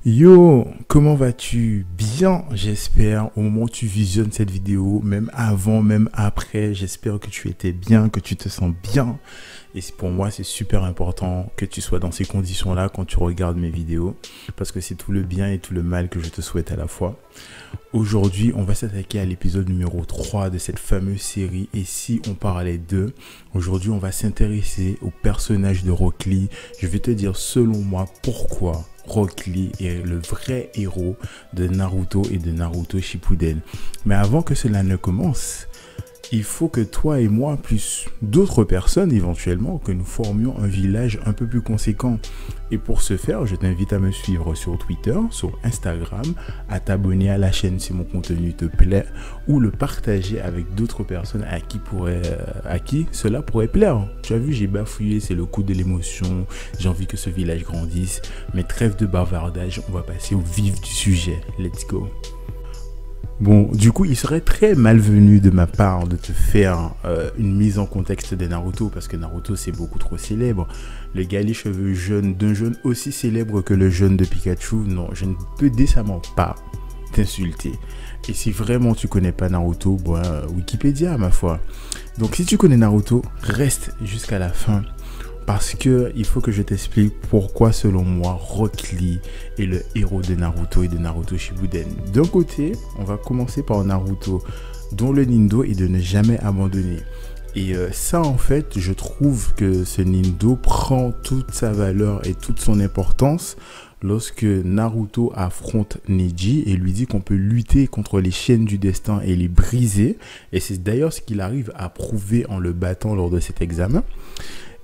Yo, comment vas-tu? Bien, j'espère, au moment où tu visionnes cette vidéo, même avant, même après, j'espère que tu étais bien, que tu te sens bien. Et pour moi, c'est super important que tu sois dans ces conditions-là quand tu regardes mes vidéos, parce que c'est tout le bien et tout le mal que je te souhaite à la fois. Aujourd'hui, on va s'attaquer à l'épisode numéro 3 de cette fameuse série « Et si on parlait d'eux ?» Aujourd'hui, on va s'intéresser au personnage de Rock Lee. Je vais te dire, selon moi, pourquoi Rock Lee est le vrai héros de Naruto et de Naruto Shippuden. Mais avant que cela ne commence, il faut que toi et moi, plus d'autres personnes éventuellement, que nous formions un village un peu plus conséquent. Et pour ce faire, je t'invite à me suivre sur Twitter, sur Instagram, à t'abonner à la chaîne si mon contenu te plaît, ou le partager avec d'autres personnes à qui cela pourrait plaire. Tu as vu, j'ai bafouillé, c'est le coup de l'émotion, j'ai envie que ce village grandisse. Mais trêve de bavardage, on va passer au vif du sujet. Let's go. Bon, du coup, il serait très malvenu de ma part de te faire une mise en contexte de Naruto, parce que Naruto, c'est beaucoup trop célèbre. Le gars les cheveux jaunes, d'un jaune aussi célèbre que le jaune de Pikachu, non, je ne peux décemment pas t'insulter. Et si vraiment tu connais pas Naruto, bon, Wikipédia, ma foi. Donc, si tu connais Naruto, reste jusqu'à la fin. Parce que il faut que je t'explique pourquoi, selon moi, Rock Lee est le héros de Naruto et de Naruto Shippuden. D'un côté, on va commencer par Naruto, dont le Nindo est de ne jamais abandonner. Et ça, en fait, je trouve que ce Nindo prend toute sa valeur et toute son importance lorsque Naruto affronte Neji et lui dit qu'on peut lutter contre les chaînes du destin et les briser. Et c'est d'ailleurs ce qu'il arrive à prouver en le battant lors de cet examen.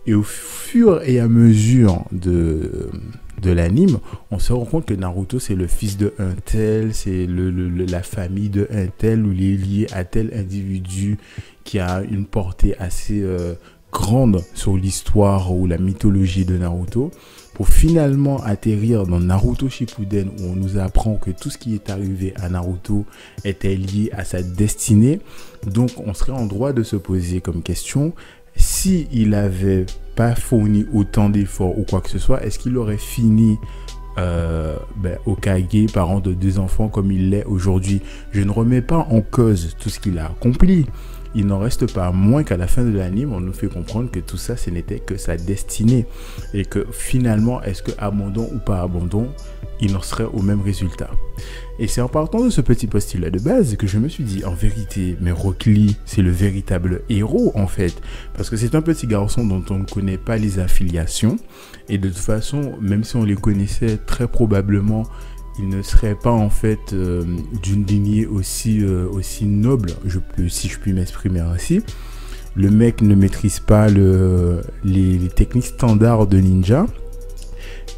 Et au fur et à mesure de l'anime, on se rend compte que Naruto, c'est le fils de un tel, c'est la famille de un tel, ou il est lié à tel individu qui a une portée assez grande sur l'histoire ou la mythologie de Naruto, pour finalement atterrir dans Naruto Shippuden, où on nous apprend que tout ce qui est arrivé à Naruto était lié à sa destinée. Donc, on serait en droit de se poser comme question: si il avait pas fourni autant d'efforts ou quoi que ce soit, est-ce qu'il aurait fini Hokage, parent de 2 enfants, comme il l'est aujourd'hui? Je ne remets pas en cause tout ce qu'il a accompli. Il n'en reste pas moins qu'à la fin de l'anime, on nous fait comprendre que tout ça, ce n'était que sa destinée. Et que finalement, est-ce que abandon ou pas abandon, il en serait au même résultat. Et c'est en partant de ce petit postulat de base que je me suis dit, en vérité, mais Rock Lee, c'est le véritable héros en fait. Parce que c'est un petit garçon dont on ne connaît pas les affiliations. Et de toute façon, même si on les connaissait, très probablement, il ne serait pas en fait d'une lignée aussi noble, si je puis m'exprimer ainsi. Le mec ne maîtrise pas les techniques standards de ninja.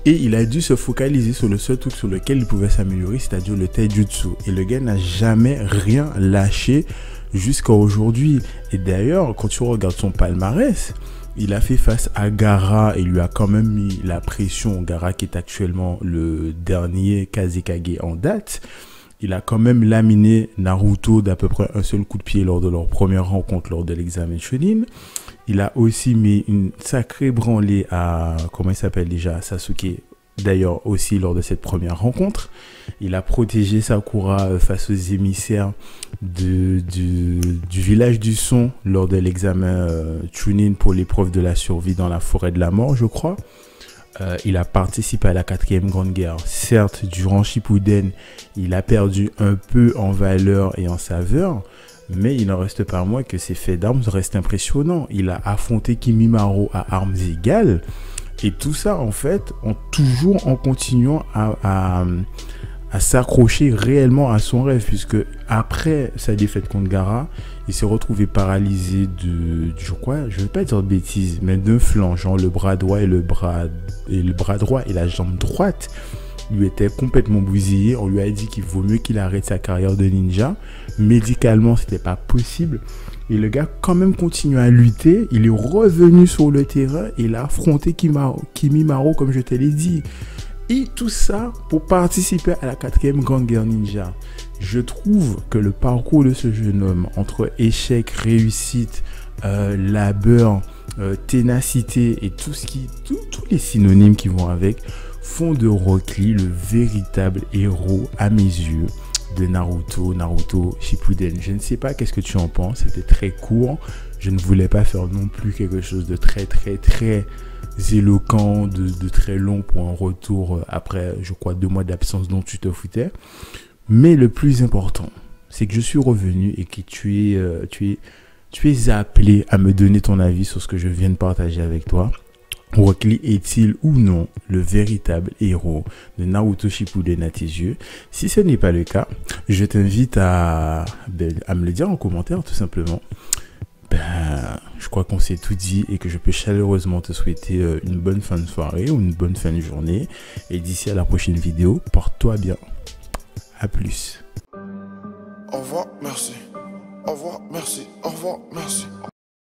Et il a dû se focaliser sur le seul truc sur lequel il pouvait s'améliorer, c'est-à-dire le taijutsu. Et le gars n'a jamais rien lâché jusqu'à aujourd'hui. Et d'ailleurs, quand tu regardes son palmarès, il a fait face à Gaara et lui a quand même mis la pression. Gaara qui est actuellement le dernier Kazekage en date. Il a quand même laminé Naruto d'à peu près un seul coup de pied lors de leur première rencontre lors de l'examen Chunin. Il a aussi mis une sacrée branlée à, comment il s'appelle déjà, Sasuke, d'ailleurs aussi lors de cette première rencontre. Il a protégé Sakura face aux émissaires du village du son lors de l'examen Chunin pour l'épreuve de la survie dans la forêt de la mort, je crois. Il a participé à la 4e Grande Guerre. Certes, durant Shippuden, il a perdu un peu en valeur et en saveur, mais il n'en reste pas moins que ses faits d'armes restent impressionnants. Il a affronté Kimimaro à armes égales, et tout ça, en fait, toujours en continuant à s'accrocher réellement à son rêve, puisque après sa défaite contre Gaara, il s'est retrouvé paralysé je crois, je ne vais pas dire de bêtises, mais d'un flanc, genre le bras droit et le bras droit et la jambe droite lui était complètement bousillé. On lui a dit qu'il vaut mieux qu'il arrête sa carrière de ninja. Médicalement, c'était pas possible. Et le gars, quand même, continue à lutter. Il est revenu sur le terrain et il a affronté Kimimaro, comme je te l'ai dit. Et tout ça pour participer à la 4e Grande Guerre Ninja. Je trouve que le parcours de ce jeune homme, entre échec, réussite, labeur ténacité et tous les synonymes qui vont avec font de Rock Lee le véritable héros à mes yeux de Naruto Shippuden. Je ne sais pas qu'est-ce que tu en penses, c'était très court. Je ne voulais pas faire non plus quelque chose de très éloquent, de très long pour un retour après, je crois, 2 mois d'absence dont tu te foutais. Mais le plus important, c'est que je suis revenu et que tu es appelé à me donner ton avis sur ce que je viens de partager avec toi. Rock Lee est-il ou non le véritable héros de Naruto Shippuden à tes yeux? Si ce n'est pas le cas, je t'invite à me le dire en commentaire tout simplement. Je crois qu'on s'est tout dit et que je peux chaleureusement te souhaiter une bonne fin de soirée ou une bonne fin de journée. Et d'ici à la prochaine vidéo, porte-toi bien. À plus. Au revoir, merci. Au revoir, merci. Au revoir, merci.